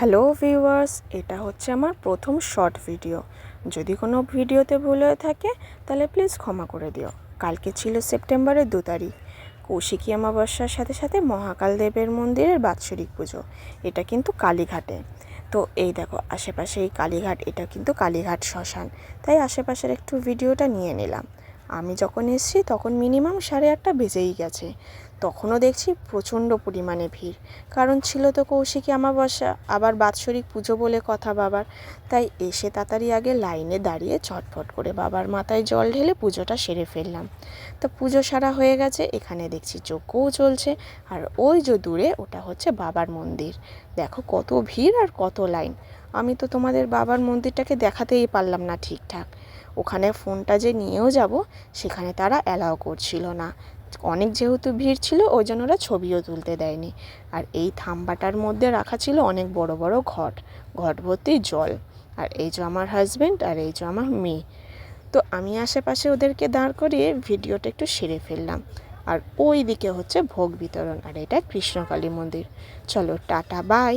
Hello viewers, এটা হচ্ছে আমার প্রথম শর্ট ভিডিও। যদি কোনো ভিডিওতে ভুল হয়ে থাকে তাহলে প্লিজ ক্ষমা করে দিও। কালকে ছিল সেপ্টেম্বরের 2 তারিখ, কৌশিকী অমাবস্যার সাথে সাথে মহাকাল দেবের মন্দিরের বাৎসরিক পুজো। এটা কিন্তু কালীঘাটে। তো এই দেখো আশেপাশে এই কালীঘাট, এটা কিন্তু কালীঘাট শ্মশান, তাই আশেপাশের একটু ভিডিওটা নিয়ে নিলাম। আমি যখন এসেছি তখন মিনিমাম 8:30 বেজেই গেছে। তখনও দেখছি প্রচণ্ড পরিমাণে ভিড়, কারণ ছিল তো কৌশিকী অমাবস্যা, আবার বাৎসরিক পুজো বলে কথা বাবার। তাই এসে তাড়াতাড়ি আগে লাইনে দাঁড়িয়ে ঝটফট করে বাবার মাথায় জল ঢেলে পুজোটা সেরে ফেললাম। তো পুজো সারা হয়ে গেছে, এখানে দেখছি যজ্ঞও চলছে, আর ওই যে দূরে ওটা হচ্ছে বাবার মন্দির। দেখো কত ভিড় আর কত লাইন। আমি তো তোমাদের বাবার মন্দিরটাকে দেখাতেই পারলাম না ঠিকঠাক। ওখানে ফোনটা যে নিয়েও যাব সেখানে তারা অ্যালাউ করছিল না, অনেক যেহেতু ভিড় ছিল ওই জন্য ওরা ছবিও তুলতে দেয়নি। আর এই থাম্বাটার মধ্যে রাখা ছিল অনেক বড় বড় ঘট, ঘট ভর্তি জল। আর এই যে আমার হাজব্যান্ড আর এই যে আমার মেয়ে। তো আমি আশেপাশে ওদেরকে দাঁড় করিয়ে ভিডিওটা একটু সেরে ফেললাম। আর ওই দিকে হচ্ছে ভোগ বিতরণ, আর এটা কৃষ্ণকালী মন্দির। চলো টাটা, বাই।